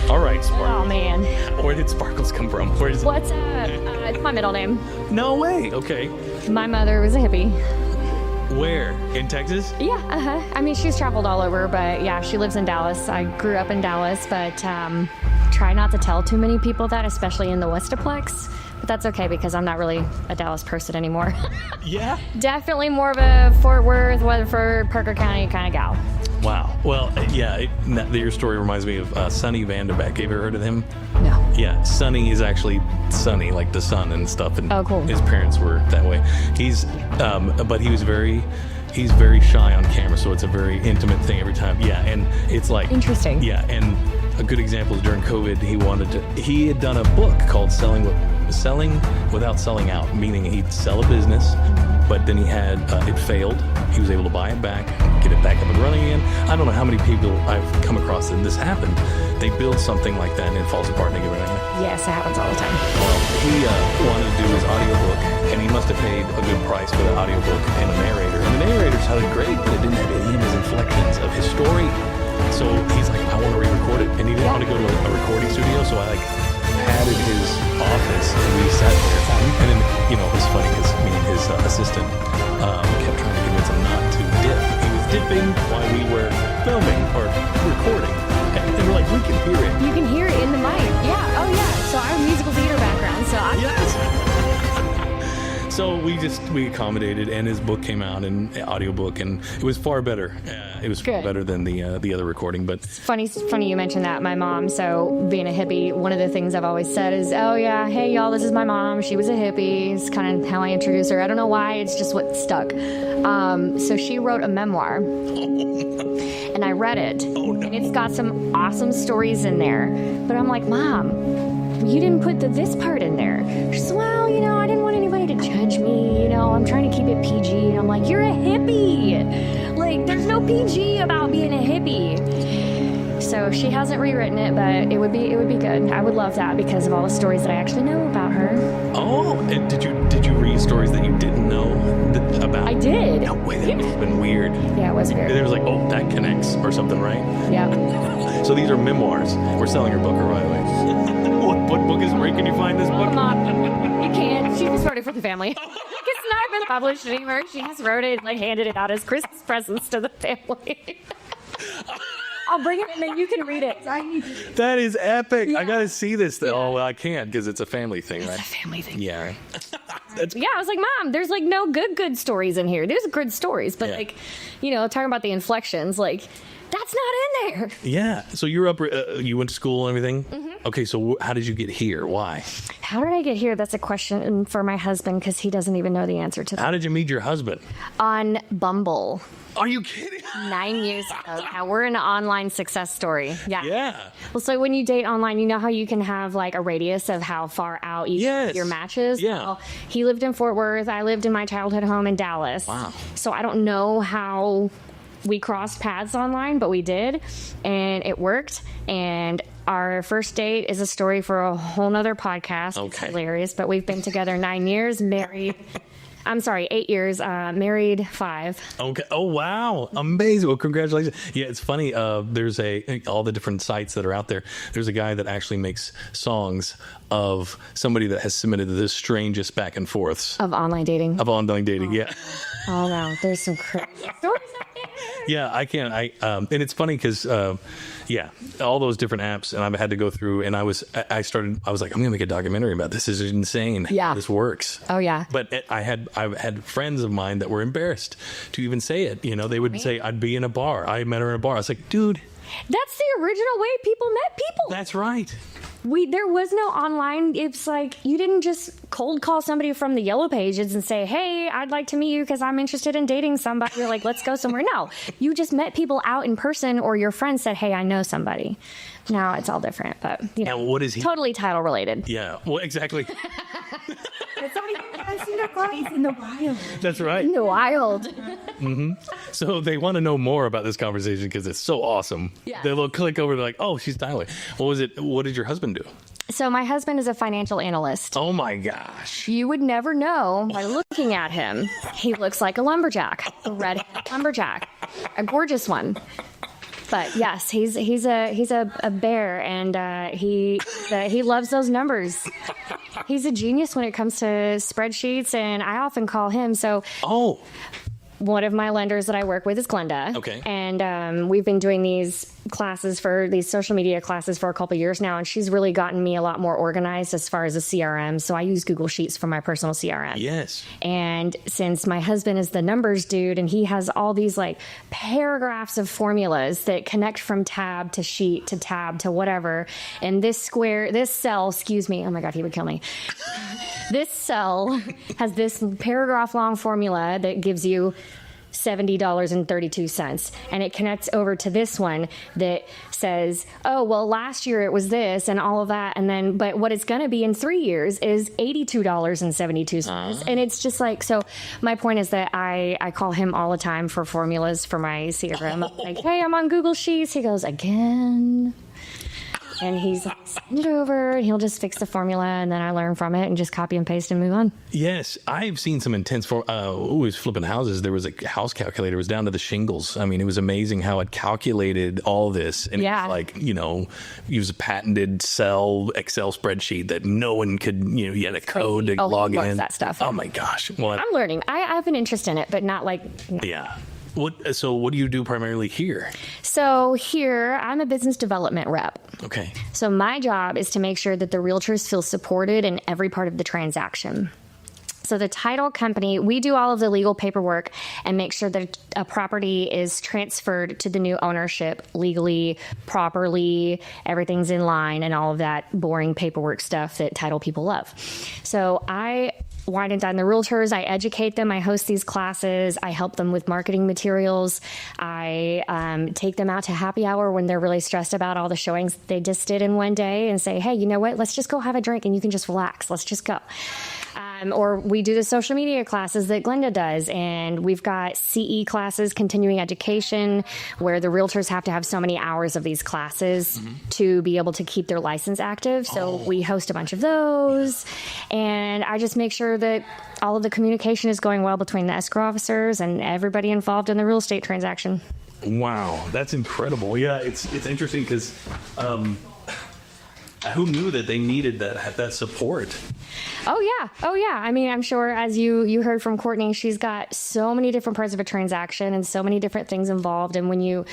All right, Sparkles. Oh, man. Where did Sparkles come from? Where is it? What's it's my middle name. No way. Okay. My mother was a hippie. Where? In Texas? Yeah, I mean, she's traveled all over, but yeah, she lives in Dallas. I grew up in Dallas, but try not to tell too many people that, especially in the Westaplex. But that's okay because I'm not really a Dallas person anymore. Yeah? Definitely more of a Fort Worth, Weatherford, Parker County kind of gal. Wow. Well, your story reminds me of Sonny Vanderbeck. Have you ever heard of him? No. Yeah, Sonny is actually Sonny, like the sun and stuff. And oh, cool. His parents were that way. But he's very shy on camera, so it's a very intimate thing every time. Yeah, and it's like interesting. Yeah, and a good example is during COVID, he had done a book called Selling Without Selling Out, meaning he'd sell a business, but then he had it failed. He was able to buy it back, get it back up and running again. I don't know how many people I've come across that this happened. They build something like that and it falls apart and they give it back. Yes, it happens all the time. Well, he wanted to do his audiobook, and he must have paid a good price for the audiobook and a narrator. And the narrator sounded great, but it didn't have any of his inflections of his story. So he's like, I want to re-record it. And he didn't want to go to a recording studio, so I padded his office and we sat there. And then, it was funny because me and his assistant kept trying to convince him not to dip. He was dipping while we were filming or recording. And we're like, we can hear it. You can hear it in the mic. Yeah. Oh, yeah. So I have a musical theater background. So So we accommodated, and his book came out, and audiobook, and it was far better. It was far better than the other recording. But it's funny you mentioned that. My mom, so being a hippie, one of the things I've always said is, oh yeah, hey y'all, this is my mom. She was a hippie. It's kind of how I introduce her. I don't know why. It's just what stuck. So she wrote a memoir, and I read it, and it's got some awesome stories in there. But I'm like, Mom, you didn't put this part in there. She says, well, I didn't want anybody to judge me. I'm trying to keep it PG. And I'm like, you're a hippie. Like, there's no PG about being a hippie. So she hasn't rewritten it, but it would be good. I would love that because of all the stories that I actually know about her. Oh, and did you read stories that you didn't know about? I did. No way, that would have been weird. Yeah, it was weird. There was like, oh, that connects or something, right? Yeah. So these are memoirs. We're selling her book, by the way. What book is it? Where can you find this book? You can. She just wrote it for the family. It's not been published anywhere. She just wrote it and handed it out as Christmas presents to the family. I'll bring it and then you can read it. That is epic. Yeah. I got to see this. Yeah. Oh, well, I can't because it's a family thing, right? It's a family thing. Yeah, right. Yeah, I was like, Mom, there's like no good stories in here. There's good stories, but talking about the inflections, like that's not in there. Yeah. So you're up, you went to school and everything? Mm-hmm. Okay, so how did you get here? Why? How did I get here? That's a question for my husband because he doesn't even know the answer to that. How did you meet your husband? On Bumble. Are you kidding? 9 years ago. Now we're an online success story. Yeah. Yeah. Well, so when you date online, you know how you can have like a radius of how far out your matches? Yeah. Well, he lived in Fort Worth. I lived in my childhood home in Dallas. Wow. So I don't know how we crossed paths online, but we did, and it worked. And our first date is a story for a whole nother podcast. Okay. It's hilarious, but we've been together 9 years, married. I'm sorry, 8 years, married 5. Okay. Oh, wow. Amazing. Well, congratulations. Yeah, it's funny. There's all the different sites that are out there. There's a guy that actually makes songs of somebody that has submitted the strangest back and forths. Of online dating. Yeah. Oh, wow. There's some crazy stories out there. Yeah, I can't. And it's funny because, all those different apps, and I've had to go through, and I was like, I'm going to make a documentary about this. This is insane. Yeah. This works. Oh, yeah. But I've had friends of mine that were embarrassed to even say it. They would say, I'd be in a bar. I met her in a bar. I was like, dude. That's the original way people met people. That's right. There was no online. It's like you didn't just cold call somebody from the Yellow Pages and say, hey, I'd like to meet you because I'm interested in dating somebody. You're like, let's go somewhere. No, you just met people out in person, or your friend said, hey, I know somebody. Now it's all different, but and what is he? Totally title related. Yeah, well, exactly. It's in the wild. That's right. In the wild. Mm-hmm. So they want to know more about this conversation because it's so awesome. Yeah. They'll click over. They're like, oh, she's dialing. What did your husband do? So my husband is a financial analyst. Oh, my gosh. You would never know by looking at him. He looks like a lumberjack, a red lumberjack, a gorgeous one. But yes, he's a bear, and he loves those numbers. He's a genius when it comes to spreadsheets, and I often call him. So one of my lenders that I work with is Glenda. Okay. And we've been doing these social media classes for a couple of years now, and she's really gotten me a lot more organized as far as a CRM. So I use Google Sheets for my personal CRM. Yes. And since my husband is the numbers dude, and he has all these like paragraphs of formulas that connect from tab to sheet to tab to whatever, and this cell, excuse me, oh my God, he would kill me. This cell has this paragraph long formula that gives you $70.32, and it connects over to this one that says, oh, well, last year it was this and all of that, and then but what it's going to be in 3 years is $82.72. And it's just like, so my point is that I call him all the time for formulas for my CRM. Like, hey, I'm on Google Sheets. He goes, again? And he's like, send it over, and he'll just fix the formula, and then I learn from it and just copy and paste and move on. Yes, I've seen some intense was flipping houses. There was a house calculator. It was down to the shingles. I mean, it was amazing how it calculated all this. And yeah. It was like, use a patented Excel spreadsheet that no one could, you had a code to log in. That stuff. Oh my gosh. Well, I'm learning. I have an interest in it, but not like... Yeah. So what do you do primarily here? So here, I'm a business development rep. Okay. So my job is to make sure that the realtors feel supported in every part of the transaction. So the title company, we do all of the legal paperwork and make sure that a property is transferred to the new ownership legally, properly, everything's in line, and all of that boring paperwork stuff that title people love. So I wine and dine the realtors. I educate them. I host these classes. I help them with marketing materials. I take them out to happy hour when they're really stressed about all the showings they just did in one day and say, hey, you know what? Let's just go have a drink and you can just relax. Let's just go. Or we do the social media classes that Glenda does, and we've got CE classes, continuing education, where the realtors have to have so many hours of these classes to be able to keep their license active. So we host a bunch of those, and I just make sure that all of the communication is going well between the escrow officers and everybody involved in the real estate transaction. Wow, that's incredible. Yeah, it's interesting because who knew that they needed that support? Oh yeah. I mean, I'm sure as you heard from Courtney, she's got so many different parts of a transaction and so many different things involved. And when you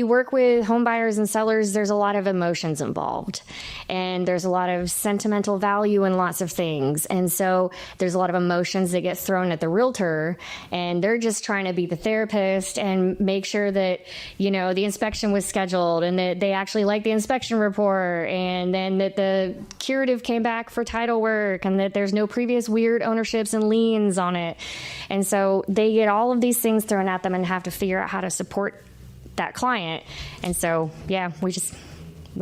work with home buyers and sellers, there's a lot of emotions involved, and there's a lot of sentimental value in lots of things. And so there's a lot of emotions that get thrown at the realtor, and they're just trying to be the therapist and make sure that, the inspection was scheduled and that they actually like the inspection report, and then that the curative came back for title work, and that there's no previous weird ownerships and liens on it. And so they get all of these things thrown at them and have to figure out how to support that client. And so, yeah, we're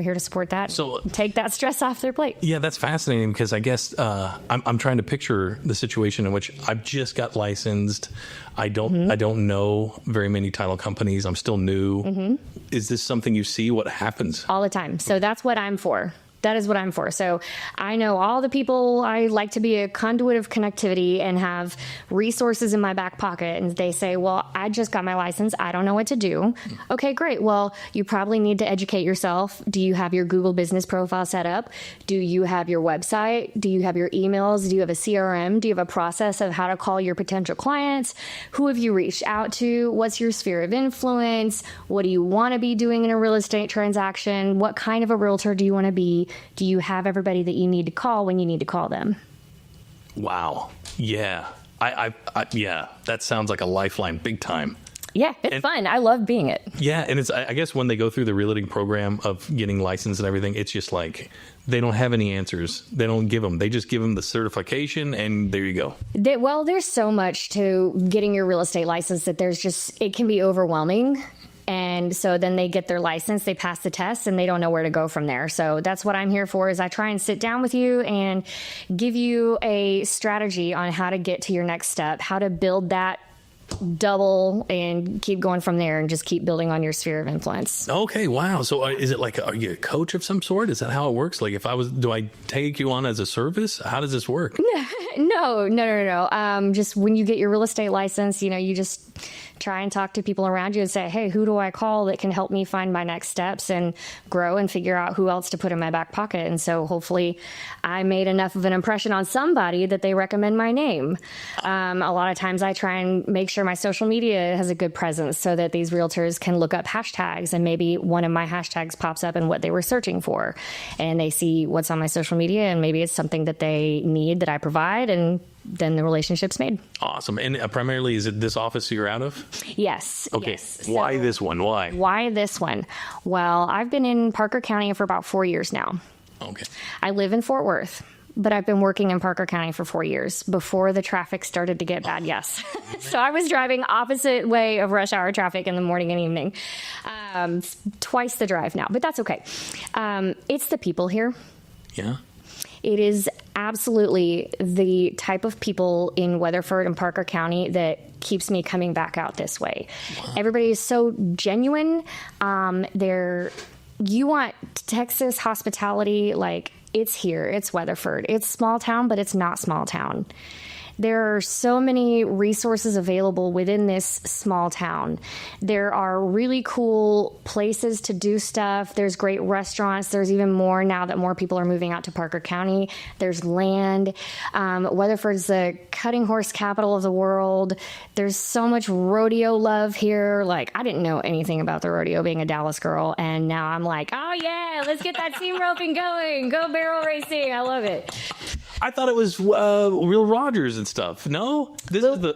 here to support that. So take that stress off their plate. Yeah, that's fascinating because I guess I'm trying to picture the situation in which I've just got licensed. I don't know very many title companies. I'm still new. Is this something you see? What happens? All the time. So that's what I'm for. That is what I'm for. So I know all the people. I like to be a conduit of connectivity and have resources in my back pocket. And they say, well, I just got my license. I don't know what to do. Okay, great. Well, you probably need to educate yourself. Do you have your Google business profile set up? Do you have your website? Do you have your emails? Do you have a CRM? Do you have a process of how to call your potential clients? Who have you reached out to? What's your sphere of influence? What do you want to be doing in a real estate transaction? What kind of a realtor do you want to be? Do you have everybody that you need to call when you need to call them? Wow. Yeah. Yeah, that sounds like a lifeline big time. Yeah, it's fun. I love being it. Yeah, and I guess when they go through the realty program of getting licensed and everything, it's just like they don't have any answers. They don't give them. They just give them the certification, and there you go. There's so much to getting your real estate license that it can be overwhelming. And so then they get their license, they pass the test, and they don't know where to go from there. So that's what I'm here for, is I try and sit down with you and give you a strategy on how to get to your next step, how to build that double and keep going from there and just keep building on your sphere of influence. Okay, wow. So is it like, are you a coach of some sort? Is that how it works? Like do I take you on as a service? How does this work? No. Just when you get your real estate license, you just try and talk to people around you and say, hey, who do I call that can help me find my next steps and grow and figure out who else to put in my back pocket. And so hopefully I made enough of an impression on somebody that they recommend my name. A lot of times I try and make sure my social media has a good presence so that these realtors can look up hashtags, and maybe one of my hashtags pops up in what they were searching for, and they see what's on my social media, and maybe it's something that they need that I provide, and then the relationship's made. Awesome. And primarily, is it this office you're out of? Yes. Okay. Yes. Why this one? Why this one? Well, I've been in Parker County for about 4 years now. Okay. I live in Fort Worth, but I've been working in Parker County for 4 years before the traffic started to get bad. Yes. So I was driving opposite way of rush hour traffic in the morning and evening. Twice the drive now, but that's okay. It's the people here. Yeah. It is absolutely the type of people in Weatherford and Parker County that keeps me coming back out this way. Wow. Everybody is so genuine. You want Texas hospitality, like it's here. It's Weatherford. It's small town, but it's not small town. There are so many resources available within this small town. There are really cool places to do stuff. There's great restaurants. There's even more now that more people are moving out to Parker County. There's land. Weatherford's the cutting horse capital of the world. There's so much rodeo love here. Like, I didn't know anything about the rodeo being a Dallas girl, and now I'm like, oh yeah, let's get that team roping going. Go barrel racing. I love it. I thought it was Will Rogers and stuff. No?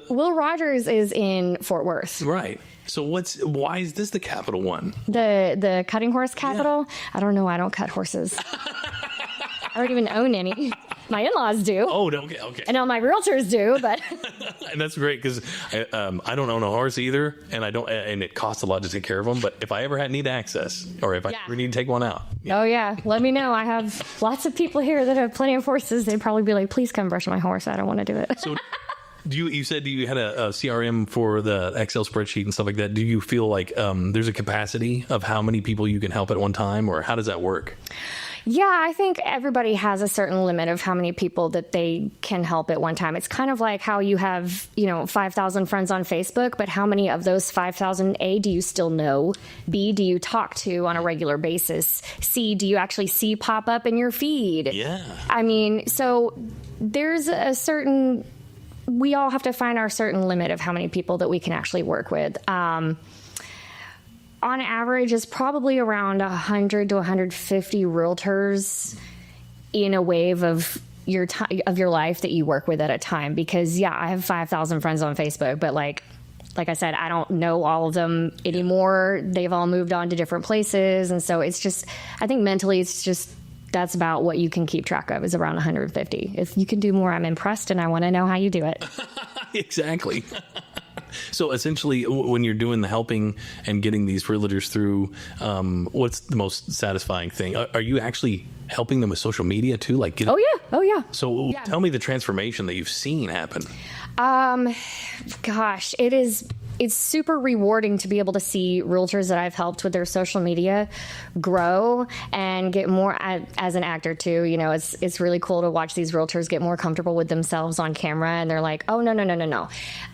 Will Rogers is in Fort Worth. Right. So why is this the capital one? The cutting horse capital? Yeah. I don't know. I don't cut horses. I don't even own any. My in-laws do. Oh, okay. And all my realtors do, but and that's great because I don't own a horse either, and and it costs a lot to take care of them. But if I ever need access, or if I ever need to take one out, oh yeah, let me know. I have lots of people here that have plenty of horses. They'd probably be like, "Please come brush my horse. I don't want to do it." So, you said you had a CRM for the Excel spreadsheet and stuff like that. Do you feel like there's a capacity of how many people you can help at one time, or how does that work? Yeah, I think everybody has a certain limit of how many people that they can help at one time. It's kind of like how you have, 5,000 friends on Facebook, but how many of those 5,000, A, do you still know? B, do you talk to on a regular basis? C, do you actually see pop up in your feed? Yeah. I mean, so there's we all have to find our certain limit of how many people that we can actually work with. On average, it's probably around 100 to 150 realtors in a wave of your life that you work with at a time. Because I have 5,000 friends on Facebook, but like I said, I don't know all of them anymore. They've all moved on to different places, and so it's just, I think mentally, it's just that's about what you can keep track of, is around 150. If you can do more, I'm impressed, and I want to know how you do it. Exactly. So essentially, when you're doing the helping and getting these realtors through, what's the most satisfying thing? Are you actually helping them with social media too? Oh yeah. So tell me the transformation that you've seen happen. Gosh, it's super rewarding to be able to see realtors that I've helped with their social media grow and get more as an actor too. It's really cool to watch these realtors get more comfortable with themselves on camera, and they're like, oh, no.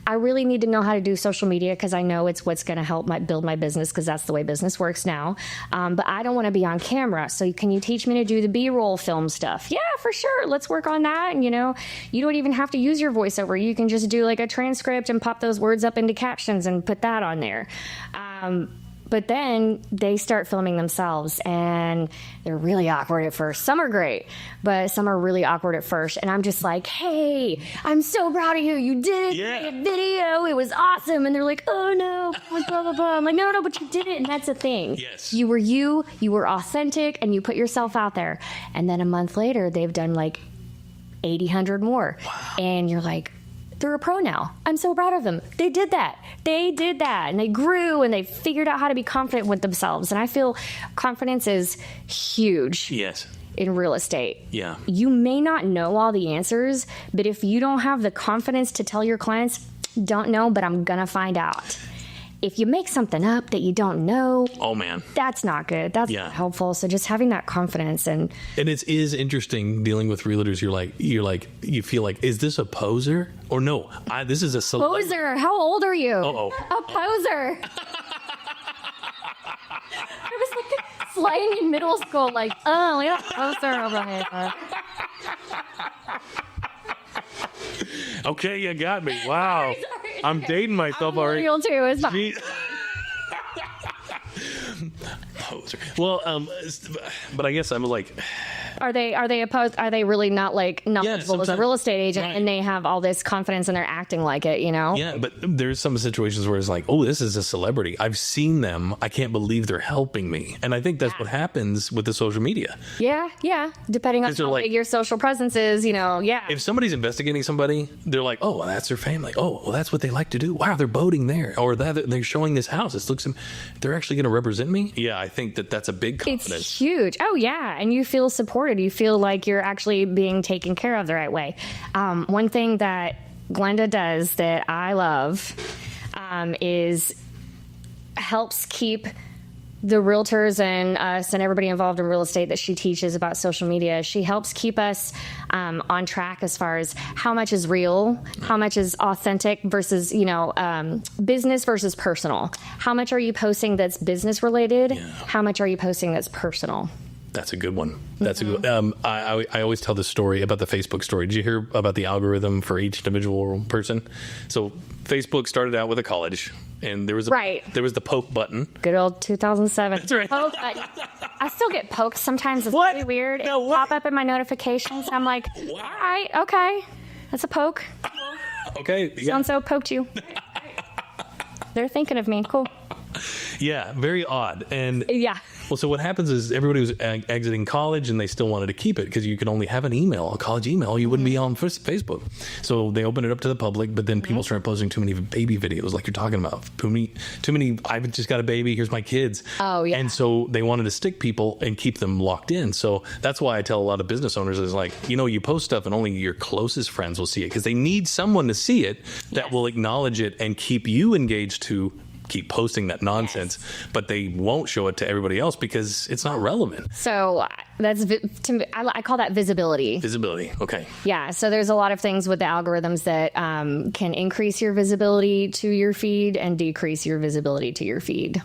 I really need to know how to do social media because I know it's what's going to help build my business, because that's the way business works now. But I don't want to be on camera. So can you teach me to do the B-roll film stuff? Yeah, for sure. Let's work on that. And, you don't even have to use your voiceover. You can just do like a transcript and pop those words up into captions and put that on there. But then they start filming themselves, and they're really awkward at first. Some are great, but some are really awkward at first. And I'm just like, hey, I'm so proud of you. You did a video. It was awesome. And they're like, oh, no, blah, blah, blah. I'm like, no, but you did it. And that's the thing. Yes. You were authentic, and you put yourself out there. And then a month later, they've done like 80, 100 more. Wow. And you're like, they're a pro now. I'm so proud of them. They did that. And they grew, and they figured out how to be confident with themselves. And I feel confidence is huge. Yes. In real estate. Yeah. You may not know all the answers, but if you don't have the confidence to tell your clients, don't know, but I'm going to find out. if you make something up that you don't know, Oh man. that's not good. That's Yeah. not helpful. So just having that confidence and And it is interesting dealing with realtors. You feel like, is this a poser or no? This is a celebrity. poser. How old are you? Uh-oh. A poser. I was like slaying in middle school, like, oh, we got a poser over here. Okay, you got me. Wow. Sorry. I'm dating myself I'm already. real too. It's fine. Gee. Poser. Well, but I guess I'm like, Are they opposed? Are they really not like knowledgeable as a sometimes- real estate agent, right. and they have all this confidence and they're acting like it? You know? yeah, but there's some situations where it's like, oh, this is a celebrity. I've seen them. I can't believe they're helping me. And I think that's what happens with the social media. Yeah, yeah. Depending on 'Cause they're how like- big your social presence is, you know. Yeah. If somebody's investigating somebody, they're like, oh, well, that's their family. Oh, well, that's what they like to do. Wow, they're boating there. Or that they're showing this house. It looks, they're actually going to represent me. Yeah, I think that's a big confidence. It's huge. Oh, yeah. And you feel supported. You feel like you're actually being taken care of the right way. One thing that Glenda does that I love is helps keep the realtors and us and everybody involved in real estate that she teaches about social media. She helps keep us on track as far as how much is real, how much is authentic versus, business versus personal. How much are you posting that's business related? Yeah. How much are you posting that's personal? That's a good one. That's a good. I always tell this story about the Facebook story. Did you hear about the algorithm for each individual person? So Facebook started out with a college, and there was Right. there was the poke button. Good old 2007. That's right. Poke button. I still get poked sometimes. It's What? really weird. No, It what? pop up in my notifications. I'm like, all right, okay. That's a poke. Okay. Yeah. So-and-so poked you. They're thinking of me. Cool. Yeah. Very odd. And Yeah. well, so what happens is everybody was exiting college, and they still wanted to keep it because you could only have an email, a college email. You wouldn't be on Facebook. So they opened it up to the public, but then people started posting too many baby videos, like you're talking about. Too many. I've just got a baby. Here's my kids. Oh, yeah. And so they wanted to stick people and keep them locked in. So that's why I tell a lot of business owners is like, you post stuff and only your closest friends will see it because they need someone to see it that will acknowledge it and keep you engaged to keep posting that nonsense, but they won't show it to everybody else because it's not relevant. So that's, to me, I call that visibility. Visibility. Okay. Yeah. So there's a lot of things with the algorithms that can increase your visibility to your feed and decrease your visibility to your feed.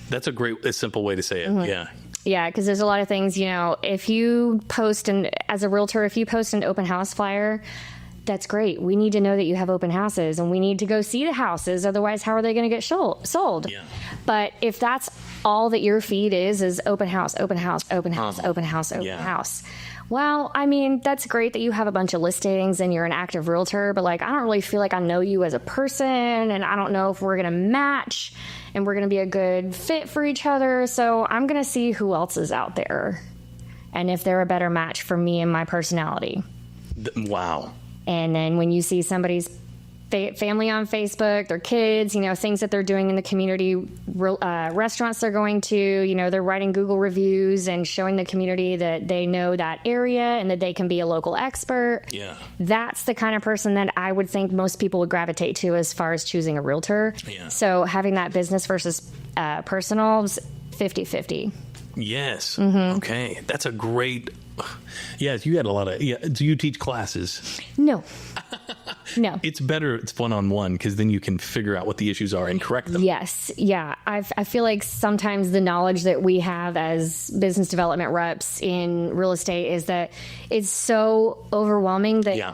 That's a simple way to say it. Yeah. Yeah, because there's a lot of things, if you post, as a realtor, if you post an open house flyer, that's great. We need to know that you have open houses, and we need to go see the houses. Otherwise, how are they going to get sold? Yeah. But if that's all that your feed is open house, open house, open house, open house, open Yeah. house. Well, I mean, that's great that you have a bunch of listings and you're an active realtor, but I don't really feel like I know you as a person, and I don't know if we're going to match and we're going to be a good fit for each other. So I'm going to see who else is out there and if they're a better match for me and my personality. Wow. And then when you see somebody's family on Facebook, their kids, things that they're doing in the community, restaurants they're going to, they're writing Google reviews and showing the community that they know that area and that they can be a local expert. Yeah. That's the kind of person that I would think most people would gravitate to as far as choosing a realtor. Yeah. So having that business versus personal is 50-50. Yes. Mm-hmm. Okay. That's a great. Yes, you had a lot of. Yeah. Do you teach classes? No. No. It's better. It's one-on-one because then you can figure out what the issues are and correct them. Yes. Yeah. I feel like sometimes the knowledge that we have as business development reps in real estate is that it's so overwhelming that Yeah.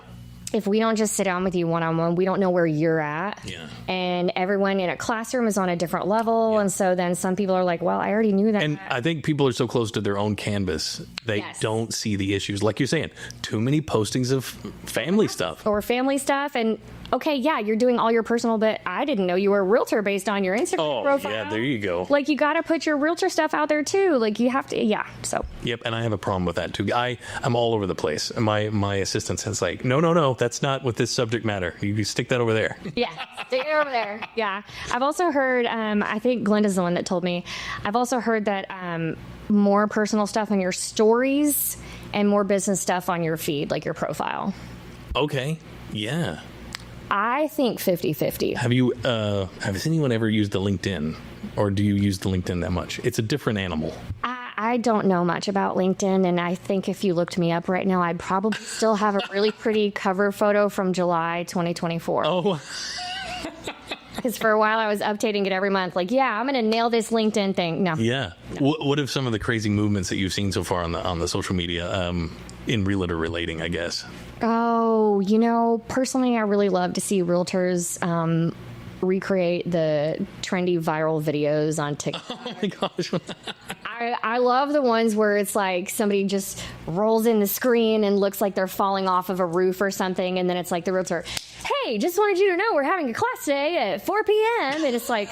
if we don't just sit down with you one-on-one, we don't know where you're at. Yeah. And everyone in a classroom is on a different level. And so then some people are like, well, I already knew that. And I think people are so close to their own canvas, they Yes. don't see the issues. Like you're saying, too many postings of family stuff. or family stuff. And okay, yeah, you're doing all your personal, but I didn't know you were a realtor based on your Instagram Oh, profile. yeah, there you go. You got to put your realtor stuff out there too. You have to, yeah. So Yep, and I have a problem with that too. I'm all over the place. And my assistant says no, that's not what this subject matter. You stick that over there. yeah, stay over there. Yeah. I've also heard, I think Glenda's the one that told me, I've also heard that more personal stuff on your stories and more business stuff on your feed, like your profile. Okay, yeah. I think 50-50. Has anyone ever used the LinkedIn, or do you use the LinkedIn that much? It's a different animal. I don't know much about LinkedIn, and I think if you looked me up right now, I'd probably still have a really pretty cover photo from July 2024. Oh. Because for a while I was updating it every month. Like, yeah, I'm going to nail this LinkedIn thing. No. Yeah. No. What have some of the crazy movements that you've seen so far on the social media in realtor relating, I guess? Oh, personally, I really love to see realtors recreate the trendy viral videos on TikTok. Oh my gosh. I love the ones where it's like somebody just rolls in the screen and looks like they're falling off of a roof or something, and then it's like the realtor, hey, just wanted you to know we're having a class today at 4 p.m. And it's like,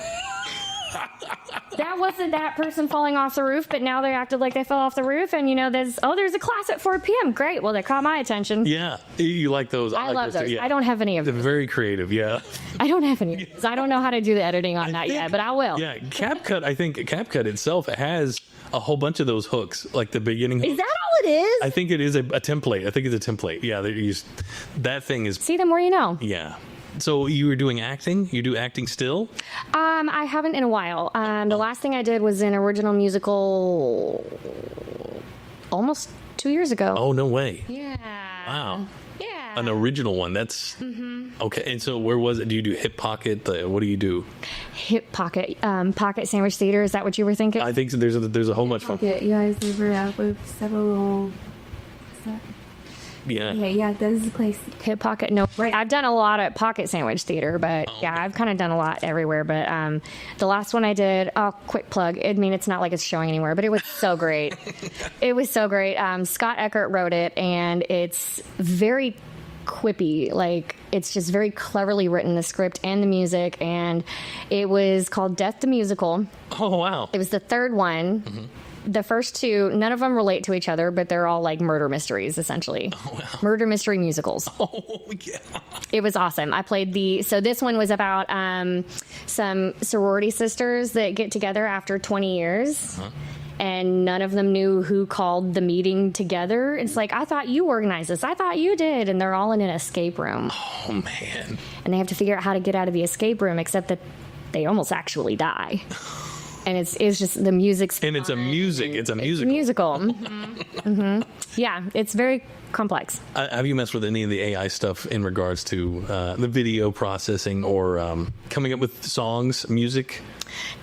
that wasn't that person falling off the roof, but now they acted like they fell off the roof, and there's a class at 4 p.m. Great. Well, they caught my attention. Yeah. You like those? I love those. Yeah. I don't have any of them. They're very creative, yeah. I don't have any of those. I don't know how to do the editing on that yet, but I will. Yeah. I think CapCut itself has a whole bunch of those hooks, like the beginning hooks. Is that all it is? I think it is a template. I think it's a template. Yeah, that thing is... See, the more you know. Yeah. So you were doing acting? You do acting still? I haven't in a while. The last thing I did was an original musical almost 2 years ago. Oh, no way. Yeah. Wow. Yeah. An original one. That's... Okay, and so where was it? Do you do Hip Pocket? What do you do? Hip Pocket. Pocket Sandwich Theater. Is that what you were thinking? I think so. There's a whole bunch of... You guys ever out with several... Yeah. Yeah, that is the place. Hip Pocket. No, right. I've done a lot at Pocket Sandwich Theater, but yeah, I've kind of done a lot everywhere. But the last one I did, quick plug. I mean, it's not like it's showing anywhere, but it was so great. It was so great. Scott Eckert wrote it, and it's very quippy. Like, it's just very cleverly written, the script and the music, and it was called Death the Musical. Oh, wow. It was the third one. Mm-hmm. The first two, none of them relate to each other, but they're all like murder mysteries, essentially. Oh, wow. Murder mystery musicals. Oh, yeah. It was awesome. I played so this one was about some sorority sisters that get together after 20 years. Uh-huh. And none of them knew who called the meeting together. It's like, I thought you organized this. I thought you did. And they're all in an escape room. Oh, man. And they have to figure out how to get out of the escape room, except that they almost actually die. And it's just the music's and it's a musical. It's a musical. Mm-hmm. Mm-hmm. Yeah, it's very complex. Have you messed with any of the AI stuff in regards to the video processing or coming up with songs, music?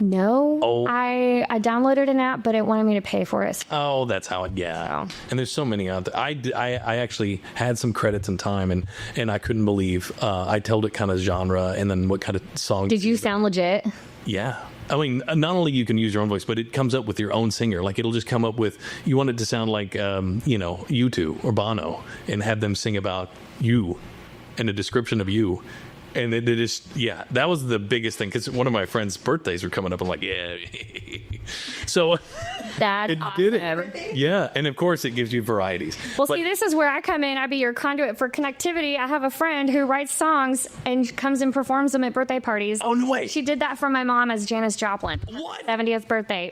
No. Oh. I downloaded an app, but it wanted me to pay for it. Oh, that's how it, yeah. So. And there's so many out there. I actually had some credits and time, and I couldn't believe I told it kind of genre and then what kind of song. Did you sound legit? Yeah. I mean, not only you can use your own voice, but it comes up with your own singer. Like, it'll just come up with, you want it to sound like, U2 or Bono, and have them sing about you and a description of you. And it just, yeah, that was the biggest thing, because one of my friends' birthdays were coming up. I'm like, yeah. So that's it awesome. did it. Yeah. And of course, it gives you varieties. Well, see, this is where I come in. I be your conduit for connectivity. I have a friend who writes songs and comes and performs them at birthday parties. Oh, no way. She did that for my mom as Janis Joplin. What? 70th birthday.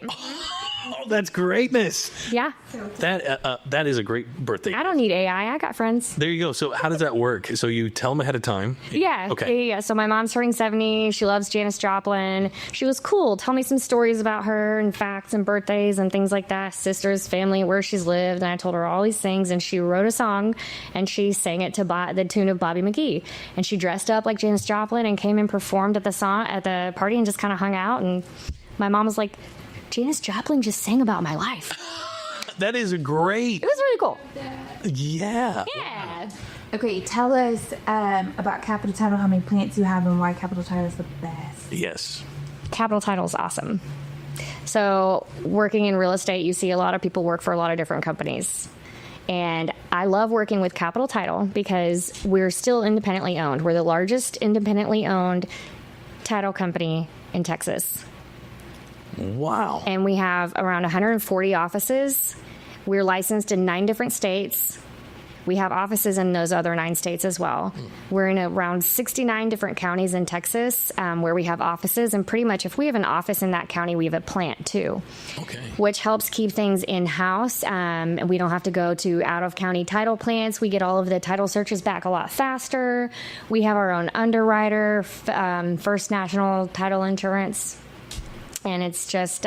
Oh, that's greatness. Yeah. That is a great birthday. I don't need AI. I got friends. There you go. So how does that work? So you tell them ahead of time? Yeah. Okay. Yeah. So my mom's turning 70. She loves Janis Joplin. She was cool. Tell me some stories about her and facts and birthdays and things like that. Sisters, family, where she's lived. And I told her all these things. And she wrote a song and she sang it to the tune of Bobby McGee. And she dressed up like Janis Joplin and came and performed at the party and just kind of hung out. And my mom was like, Janis Joplin just sang about my life. That is great. It was really cool. Yeah. Yeah. Okay, tell us about Capital Title, how many plants you have, and why Capital Title is the best. Yes. Capital Title is awesome. So working in real estate, you see a lot of people work for a lot of different companies. And I love working with Capital Title because we're still independently owned. We're the largest independently owned title company in Texas. Wow. And we have around 140 offices. We're licensed in 9 different states. We have offices in those other 9 states as well. We're in around 69 different counties in Texas where we have offices. And pretty much if we have an office in that county, we have a plant too. Okay. Which helps keep things in-house. We don't have to go to out-of-county title plants. We get all of the title searches back a lot faster. We have our own underwriter, First National Title Insurance. And it's just...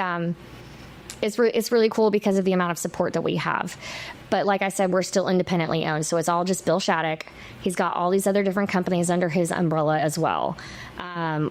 It's really cool because of the amount of support that we have. But like I said, we're still independently owned, so it's all just Bill Shattuck. He's got all these other different companies under his umbrella as well.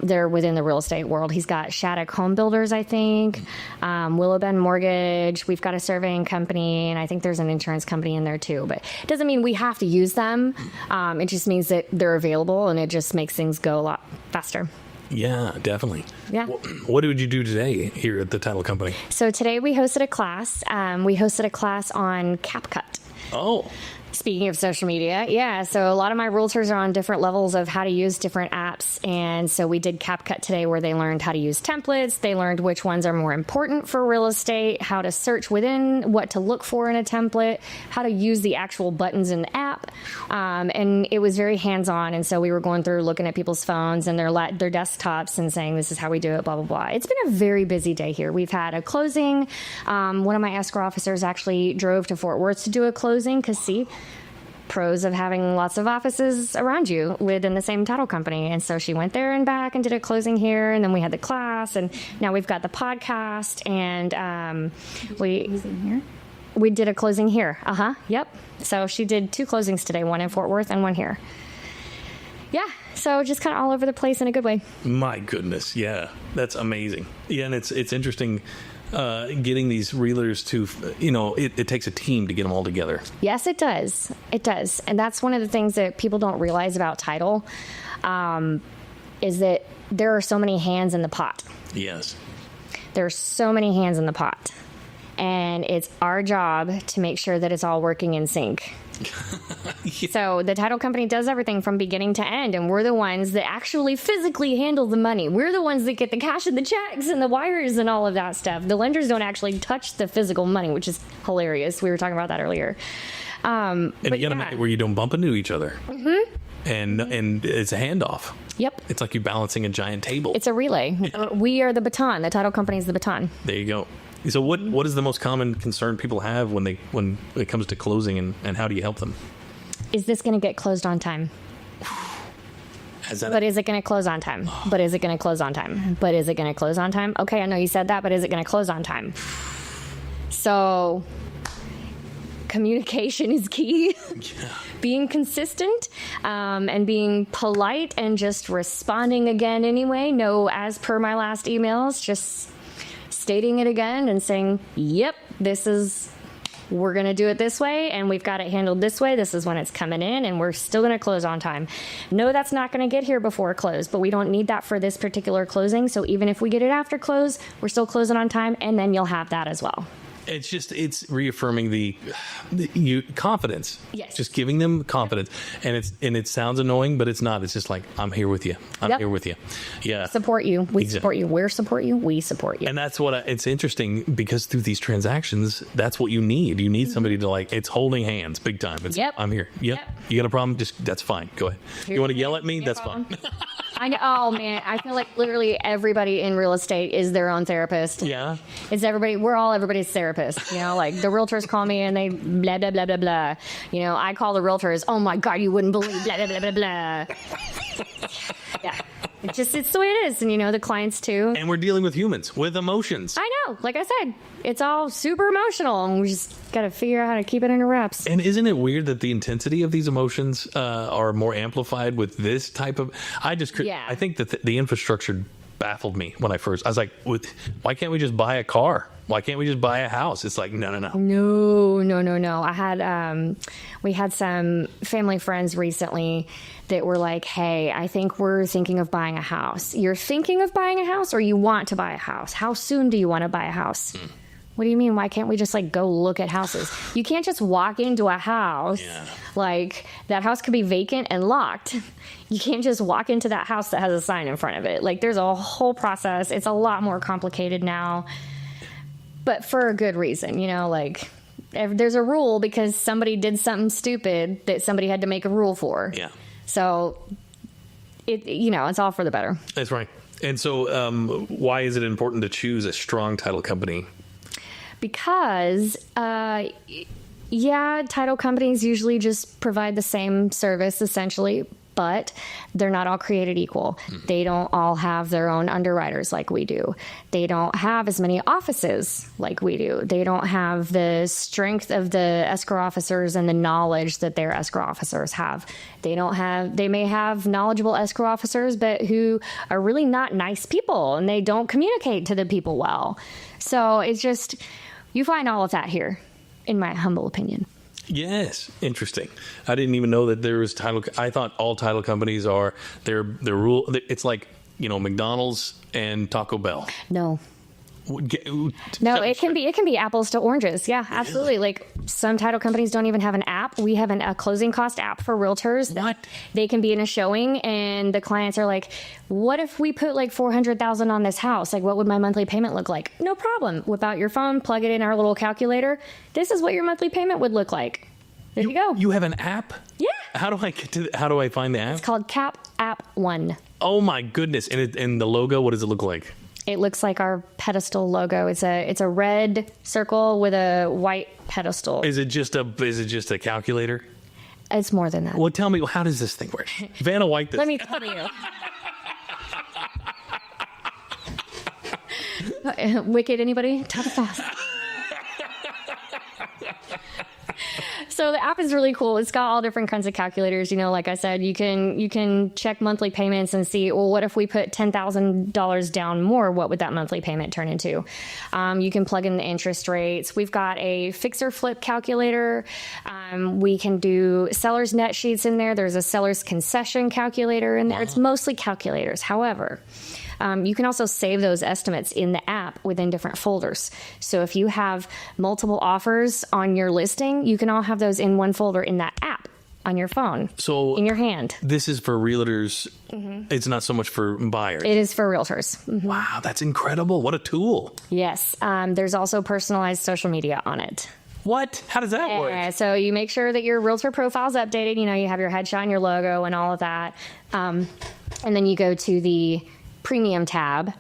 They're within the real estate world. He's got Shattuck Home Builders, I think, Willow Bend Mortgage. We've got a surveying company, and I think there's an insurance company in there too. But it doesn't mean we have to use them. It just means that they're available, and it just makes things go a lot faster. Yeah, definitely. Yeah. What did you do today here at the title company? So today we hosted a class. We hosted a class on CapCut. Oh. Speaking of social media, yeah. So a lot of my realtors are on different levels of how to use different apps. And so we did CapCut today where they learned how to use templates. They learned which ones are more important for real estate, how to search within, what to look for in a template, how to use the actual buttons in the app. And it was very hands-on. And so we were going through looking at people's phones and their desktops and saying, this is how we do it, blah, blah, blah. It's been a very busy day here. We've had a closing. One of my escrow officers actually drove to Fort Worth to do a closing because, see, pros of having lots of offices around you within the same title company. And so she went there and back and did a closing here, and then we had the class, and now we've got the podcast, and we did a closing here. Yep. So she did 2 closings today, one in Fort Worth and one here. Yeah, so just kind of all over the place in a good way. My goodness, yeah, that's amazing. Yeah, and it's interesting getting these realtors to, it takes a team to get them all together. Yes, it does. It does. And that's one of the things that people don't realize about title, is that there are so many hands in the pot. Yes. There are so many hands in the pot. And it's our job to make sure that it's all working in sync. Yeah. So the title company does everything from beginning to end, and we're the ones that actually physically handle the money. We're the ones that get the cash and the checks and the wires and all of that stuff. The lenders don't actually touch the physical money, which is hilarious. We were talking about that earlier. And you got to make it where you don't bump into each other. Mm-hmm. And it's a handoff. Yep. It's like you're balancing a giant table. It's a relay. Yeah. We are the baton. The title company is the baton. There you go. So what is the most common concern people have when it comes to closing, and how do you help them? Is this going to get closed on time? But is it going to close on time? But is it going to close on time? But is it going to close on time? Okay, I know you said that, but is it going to close on time? So communication is key. Yeah. Being consistent, and being polite, and just responding again anyway. No, as per my last emails, just stating it again and saying, yep, we're going to do it this way, and we've got it handled this way. This is when it's coming in, and we're still going to close on time. No, that's not going to get here before close, but we don't need that for this particular closing. So even if we get it after close, we're still closing on time, and then you'll have that as well. It's reaffirming the confidence. Yes. Just giving them confidence. And it sounds annoying, but it's not. It's just like, I'm here with you. I'm here with you. Yeah. Support you. We support you. We support you. We support you. And that's it's interesting, because through these transactions, that's what you need. You need somebody to, it's holding hands big time. It's, yep. I'm here. Yep. You got a problem? That's fine. Go ahead. You want to yell at me? That's fine. I know. Oh man, I feel like literally everybody in real estate is their own therapist. Yeah. It's everybody. We're all everybody's therapist. Like the realtors call me and they blah blah blah blah blah. I call the realtors. Oh my God, you wouldn't believe blah blah blah blah blah. Yeah. It's the way it is. And the clients too. And we're dealing with humans with emotions. I know. Like I said, it's all super emotional, and we just got to figure out how to keep it under wraps. And isn't it weird that the intensity of these emotions are more amplified with this type of... I think that the infrastructure baffled me when I was like, why can't we just buy a car? Why can't we just buy a house? It's like, no. We had some family friends recently that were like, hey, I think we're thinking of buying a house. You're thinking of buying a house, or you want to buy a house? How soon do you want to buy a house? What do you mean? Why can't we just go look at houses? You can't just walk into a house. Yeah. That house could be vacant and locked. You can't just walk into that house that has a sign in front of it. There's a whole process. It's a lot more complicated now, but for a good reason, there's a rule because somebody did something stupid that somebody had to make a rule for. Yeah. So it's all for the better. That's right. And so why is it important to choose a strong title company? Because, title companies usually just provide the same service essentially, but they're not all created equal. They don't all have their own underwriters like we do. They don't have as many offices like we do. They don't have the strength of the escrow officers and the knowledge that their escrow officers have. They may have knowledgeable escrow officers, but who are really not nice people and they don't communicate to the people well. So it's just, you find all of that here, in my humble opinion. Yes, interesting. I didn't even know that there was title. I thought all title companies are their rule. It's like McDonald's and Taco Bell. No, it can be apples to oranges. Yeah, absolutely. Really? Like some title companies don't even have an app. We have a closing cost app for realtors. What? They can be in a showing and the clients are like, what if we put like $400,000 on this house? Like, what would my monthly payment look like? No problem. Whip out your phone, plug it in our little calculator. This is what your monthly payment would look like. There you go. You have an app? Yeah. How do I find the app? It's called Cap App One. Oh my goodness. And the logo, what does it look like? It looks like our pedestal logo. It's a red circle with a white pedestal. Is it just a calculator? It's more than that. Well, tell me, how does this thing work? Vanna White this. Let me tell you. Wicked, anybody? Talk fast. So the app is really cool. It's got all different kinds of calculators. Like I said, you can check monthly payments and see, well, what if we put $10,000 down more? What would that monthly payment turn into? You can plug in the interest rates. We've got a fix or flip calculator. We can do seller's net sheets in there. There's a seller's concession calculator in there. Wow. It's mostly calculators. However, you can also save those estimates in the app within different folders. So if you have multiple offers on your listing, you can all have those in one folder in that app on your phone, in your hand. This is for realtors. Mm-hmm. It's not so much for buyers. It is for realtors. Mm-hmm. Wow, that's incredible. What a tool. Yes. There's also personalized social media on it. What? How does that work? So you make sure that your realtor profile is updated. You have your headshot and your logo and all of that. And then you go to the premium tab,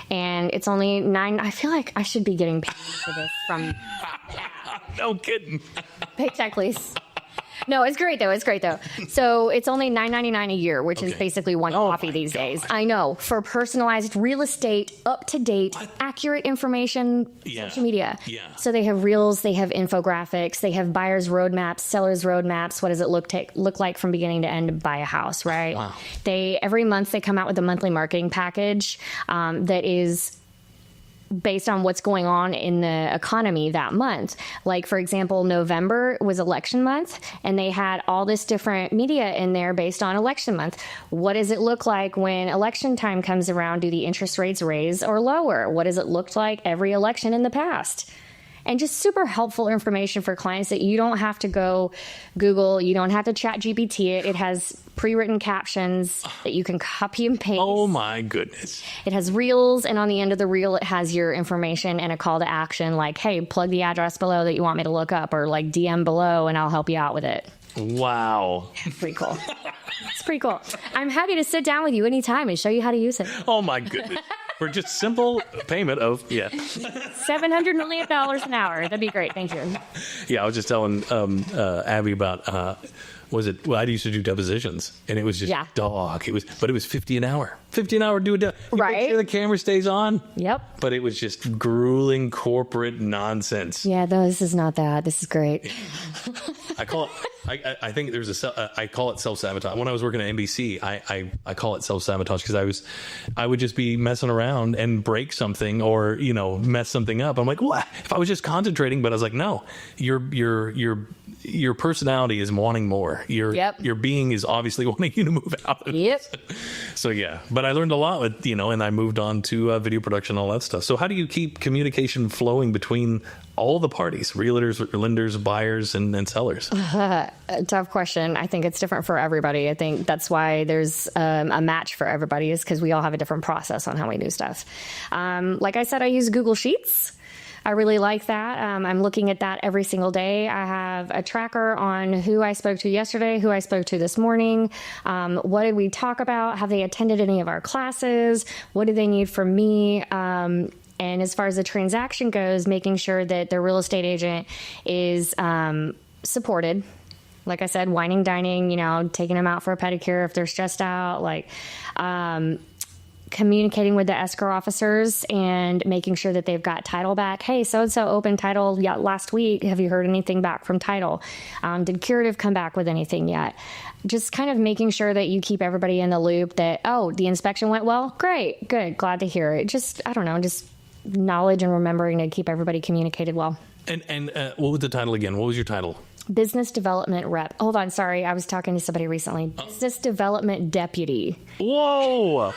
and it's only $9. I feel like I should be getting paid for this from. No kidding. Paycheck, please. No, it's great though. So it's only $9.99 a year, which is basically one coffee these days. I know, for personalized real estate, up to date, accurate information, social media. Yeah. So they have reels, they have infographics, they have buyers roadmaps, sellers roadmaps. What does it look like from beginning to end to buy a house, right? Wow. Every month they come out with a monthly marketing package that is based on what's going on in the economy that month. Like, for example, November was election month, and they had all this different media in there based on election month. What does it look like when election time comes around? Do the interest rates raise or lower? What does it look like every election in the past? And just super helpful information for clients that you don't have to go Google. You don't have to chat GPT it. It has pre-written captions that you can copy and paste. Oh my goodness. It has reels, and on the end of the reel, it has your information and a call to action like, hey, plug the address below that you want me to look up, or like DM below and I'll help you out with it. Wow. Pretty cool. It's pretty cool. I'm happy to sit down with you anytime and show you how to use it. Oh my goodness. For just simple payment of, $700 million an hour. That'd be great. Thank you. Yeah, I was just telling Abby about, I used to do depositions, and it was just dog. But it was $50 an hour. $50 an hour to do a deposition. Right. Make sure the camera stays on. Yep. But it was just grueling corporate nonsense. Yeah, no, this is not that. This is great. I call it. I think there's I call it self-sabotage. When I was working at NBC, I call it self-sabotage because I would just be messing around and break something or mess something up. I'm like, what? If I was just concentrating, but I was like, no, your personality is wanting more. Your being is obviously wanting you to move out. Yep. So yeah, but I learned a lot with and I moved on to video production, all that stuff. So how do you keep communication flowing between all the parties, realtors, lenders, buyers, and sellers? A tough question. I think it's different for everybody. I think that's why there's a match for everybody, is because we all have a different process on how we do stuff. Like I said, I use Google Sheets. I really like that. I'm looking at that every single day. I have a tracker on who I spoke to yesterday, who I spoke to this morning. What did we talk about? Have they attended any of our classes? What do they need from me? And as far as the transaction goes, making sure that the real estate agent is supported. Like I said, whining, dining, taking them out for a pedicure if they're stressed out, communicating with the escrow officers and making sure that they've got title back. Hey, so-and-so opened title last week. Have you heard anything back from title? Did Curative come back with anything yet? Just kind of making sure that you keep everybody in the loop that, the inspection went well. Great. Good. Glad to hear it. Just knowledge and remembering to keep everybody communicated well. And what was the title again? What was your title? Business Development Rep. Hold on, sorry. I was talking to somebody recently. Business Development Deputy. Whoa.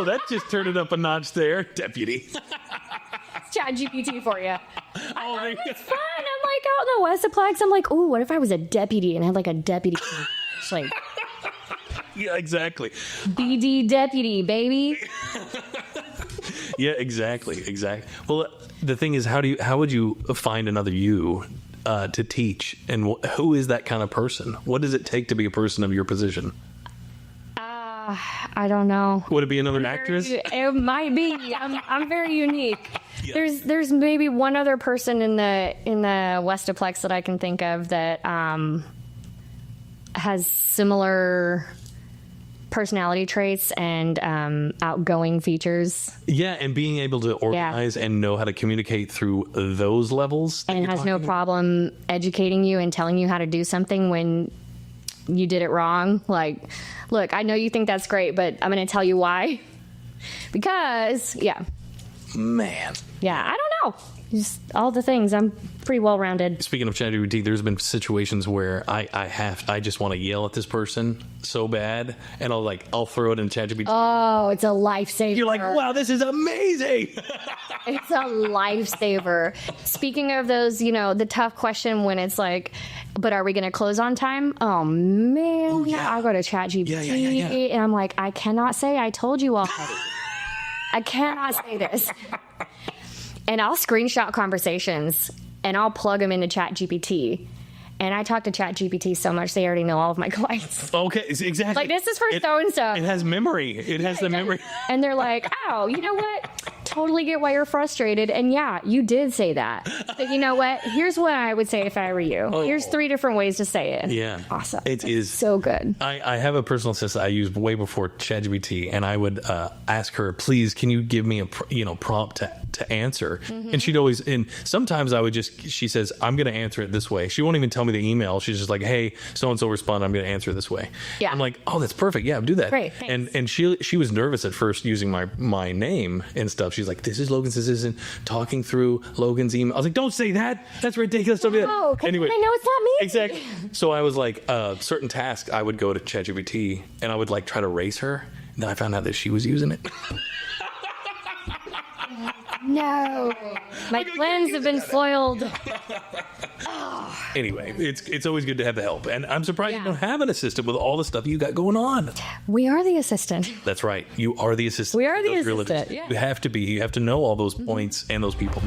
That just turned it up a notch there. Deputy. ChatGPT for you. It's fun. I'm like out in the Westplex. I'm like, what if I was a deputy and had like a deputy? Like, yeah, exactly. BD deputy, baby. Yeah, exactly. Well, the thing is, how would you find another you to teach, and who is that kind of person? What does it take to be a person of your position? I don't know. Would it be another actress? It might be. I'm very unique. Yeah. There's maybe one other person in the Westplex that I can think of that has similar personality traits and outgoing features. Yeah, and being able to organize and know how to communicate through those levels. And has no problem educating you and telling you how to do something when you did it wrong. Like, look, I know you think that's great, but I'm going to tell you why. Because, Man. Yeah, I don't know. Just all the things. I'm pretty well-rounded. Speaking of ChatGPT, there's been situations where I just want to yell at this person so bad, and I'll throw it in ChatGPT. Oh, it's a lifesaver. You're like, wow, this is amazing. It's a lifesaver. Speaking of those, the tough question when it's like, but are we going to close on time? Oh, man. I'll go to ChatGPT. Yeah. And I'm like, I cannot say I told you already. I cannot say this. And I'll screenshot conversations and I'll plug them into ChatGPT. And I talk to ChatGPT so much, they already know all of my clients. Okay, exactly. Like, this is for so-and-so. It has memory. It has the memory. And they're like, you know what? Totally get why you're frustrated. And you did say that. But you know what? Here's what I would say if I were you. Here's 3 different ways to say it. Yeah. Awesome. It is so good. I have a personal assistant I used way before ChatGPT, and I would ask her, please, can you give me a prompt to answer? Mm-hmm. And she'd always, and sometimes I would she says, I'm going to answer it this way. She won't even tell me the email. She's just like, hey, so-and-so respond, I'm going to answer this way. Yeah. I'm like, oh, that's perfect. Yeah, do that. Great. Thanks. And she was nervous at first using my name and stuff. She's like, this is Logan's assistant talking through Logan's email. I was like, don't say that. That's ridiculous. Don't do that. Anyway, I know it's not me. Exactly. So I was like, certain tasks, I would go to ChatGPT and I would try to race her. And then I found out that she was using it. No. My plans have been foiled. Anyway, it's always good to have the help. And I'm surprised you don't have an assistant with all the stuff you got going on. We are the assistant. That's right. You are the assistant. We are the assistant. Yeah. You have to be. You have to know all those points and those people.